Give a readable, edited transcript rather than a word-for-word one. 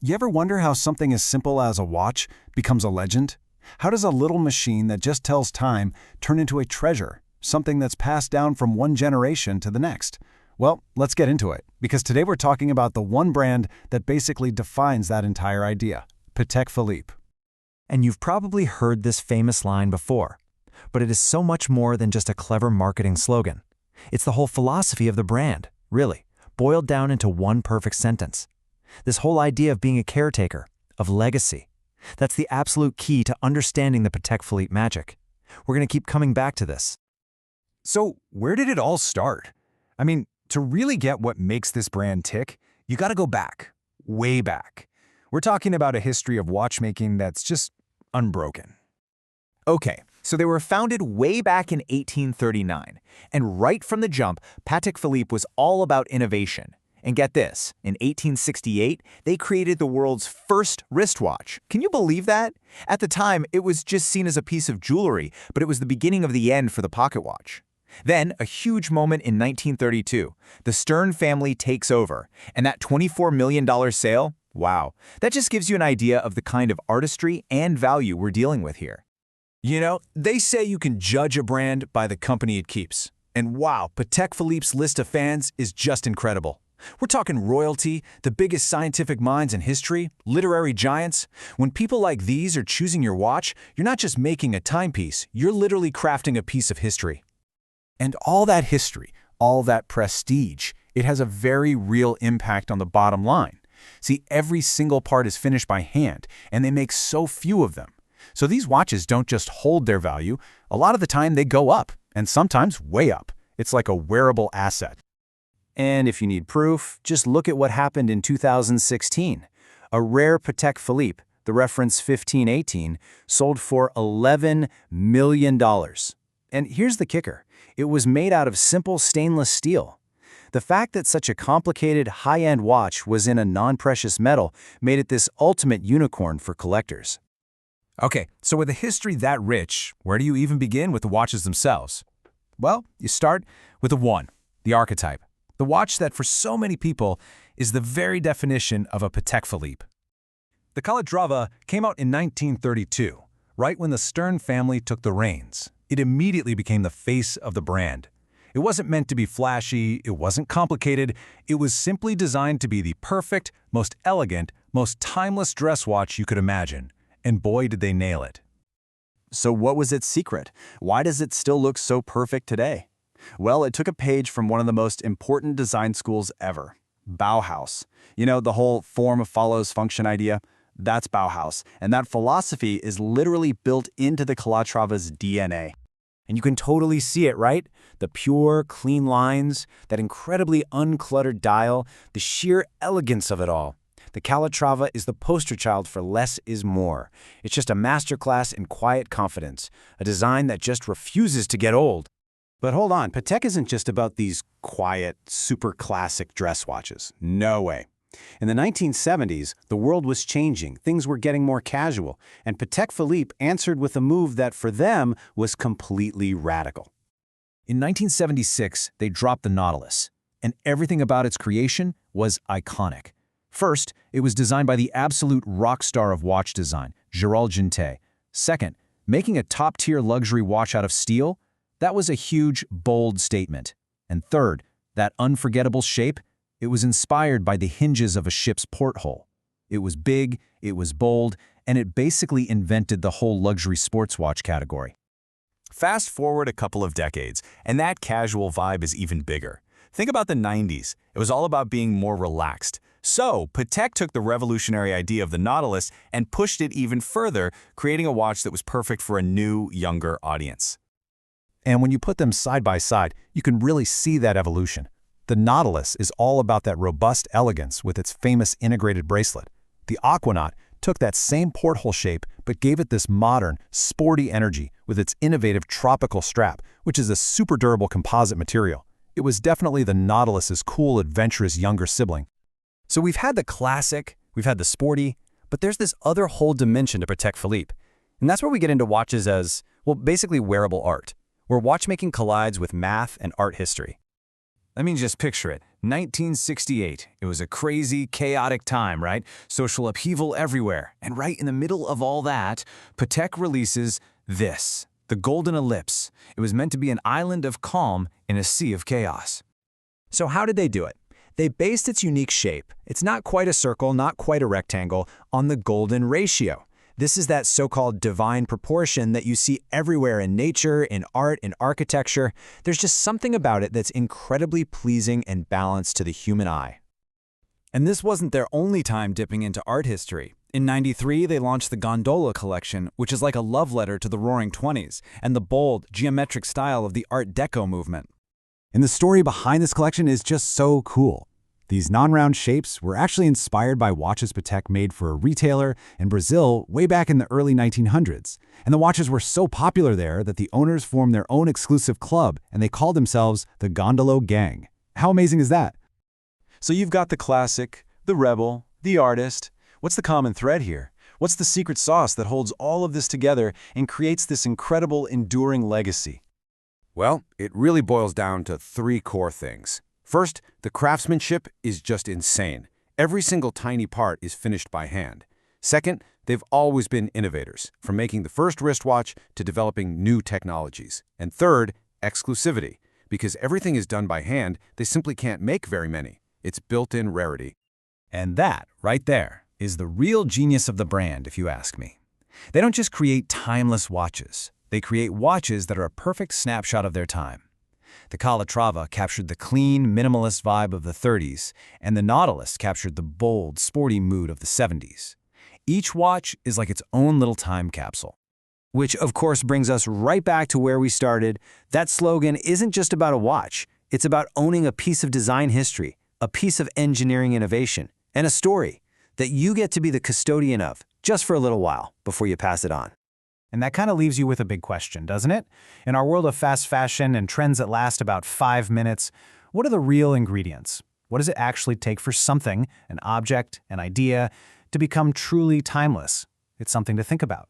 You ever wonder how something as simple as a watch becomes a legend? How does a little machine that just tells time turn into a treasure, something that's passed down from one generation to the next? Well, let's get into it, because today we're talking about the one brand that basically defines that entire idea, Patek Philippe. And you've probably heard this famous line before, but it is so much more than just a clever marketing slogan. It's the whole philosophy of the brand, really, boiled down into one perfect sentence. This whole idea of being a caretaker, of legacy. That's the absolute key to understanding the Patek Philippe magic. We're going to keep coming back to this. So where did it all start? I mean, to really get what makes this brand tick, you got to go back, way back. We're talking about a history of watchmaking that's just unbroken. Okay, so they were founded way back in 1839, and right from the jump, Patek Philippe was all about innovation. And get this, in 1868, they created the world's first wristwatch. Can you believe that? At the time, it was just seen as a piece of jewelry, but it was the beginning of the end for the pocket watch. Then, a huge moment in 1932, the Stern family takes over, and that $24 million sale, wow, that just gives you an idea of the kind of artistry and value we're dealing with here. You know, they say you can judge a brand by the company it keeps. And wow, Patek Philippe's list of fans is just incredible. We're talking royalty, the biggest scientific minds in history, literary giants. When people like these are choosing your watch, you're not just making a timepiece, you're literally crafting a piece of history. And all that history, all that prestige, it has a very real impact on the bottom line. See, every single part is finished by hand, and they make so few of them. So these watches don't just hold their value, a lot of the time they go up, and sometimes way up. It's like a wearable asset. And if you need proof, just look at what happened in 2016. A rare Patek Philippe, the reference 1518, sold for $11 million. And here's the kicker. It was made out of simple stainless steel. The fact that such a complicated, high-end watch was in a non-precious metal made it this ultimate unicorn for collectors. Okay, so with a history that rich, where do you even begin with the watches themselves? Well, you start with the one, the archetype. The watch that for so many people is the very definition of a Patek Philippe. The Calatrava came out in 1932, right when the Stern family took the reins. It immediately became the face of the brand. It wasn't meant to be flashy, it wasn't complicated, it was simply designed to be the perfect, most elegant, most timeless dress watch you could imagine. And boy, did they nail it. So what was its secret? Why does it still look so perfect today? Well, it took a page from one of the most important design schools ever, Bauhaus. You know, the whole form follows function idea? That's Bauhaus, and that philosophy is literally built into the Calatrava's DNA. And you can totally see it, right? The pure, clean lines, that incredibly uncluttered dial, the sheer elegance of it all. The Calatrava is the poster child for less is more. It's just a masterclass in quiet confidence, a design that just refuses to get old. But hold on, Patek isn't just about these quiet, super classic dress watches. No way. In the 1970s, the world was changing, things were getting more casual, and Patek Philippe answered with a move that for them was completely radical. In 1976, they dropped the Nautilus, and everything about its creation was iconic. First, it was designed by the absolute rock star of watch design, Gerald Ginte. Second, making a top-tier luxury watch out of steel, that was a huge, bold statement. And third, that unforgettable shape, it was inspired by the hinges of a ship's porthole. It was big, it was bold, and it basically invented the whole luxury sports watch category. Fast forward a couple of decades, and that casual vibe is even bigger. Think about the 90s. It was all about being more relaxed. So, Patek took the revolutionary idea of the Nautilus and pushed it even further, creating a watch that was perfect for a new, younger audience. And when you put them side by side, you can really see that evolution. The Nautilus is all about that robust elegance with its famous integrated bracelet. The Aquanaut took that same porthole shape but gave it this modern, sporty energy with its innovative tropical strap, which is a super durable composite material. It was definitely the Nautilus's cool, adventurous younger sibling. So we've had the classic, we've had the sporty, but there's this other whole dimension to Patek Philippe. And that's where we get into watches as, well, basically wearable art, where watchmaking collides with math and art history. I mean, just picture it. 1968. It was a crazy, chaotic time, right? Social upheaval everywhere. And right in the middle of all that, Patek releases this, the Golden Ellipse. It was meant to be an island of calm in a sea of chaos. So how did they do it? They based its unique shape, it's not quite a circle, not quite a rectangle, on the golden ratio. This is that so-called divine proportion that you see everywhere in nature, in art, in architecture. There's just something about it that's incredibly pleasing and balanced to the human eye. And this wasn't their only time dipping into art history. In '93, they launched the Gondola collection, which is like a love letter to the Roaring '20s and the bold, geometric style of the Art Deco movement. And the story behind this collection is just so cool. These non-round shapes were actually inspired by watches Patek made for a retailer in Brazil way back in the early 1900s. And the watches were so popular there that the owners formed their own exclusive club, and they called themselves the Gondolo Gang. How amazing is that? So you've got the classic, the rebel, the artist. What's the common thread here? What's the secret sauce that holds all of this together and creates this incredible, enduring legacy? Well, it really boils down to three core things. First, the craftsmanship is just insane. Every single tiny part is finished by hand. Second, they've always been innovators, from making the first wristwatch to developing new technologies. And third, exclusivity. Because everything is done by hand, they simply can't make very many. It's built-in rarity. And that, right there, is the real genius of the brand, if you ask me. They don't just create timeless watches. They create watches that are a perfect snapshot of their time. The Calatrava captured the clean, minimalist vibe of the 30s, and the Nautilus captured the bold, sporty mood of the 70s. Each watch is like its own little time capsule. Which, of course, brings us right back to where we started. That slogan isn't just about a watch. It's about owning a piece of design history, a piece of engineering innovation, and a story that you get to be the custodian of, just for a little while, before you pass it on. And that kind of leaves you with a big question, doesn't it? In our world of fast fashion and trends that last about 5 minutes, what are the real ingredients? What does it actually take for something, an object, an idea, to become truly timeless? It's something to think about.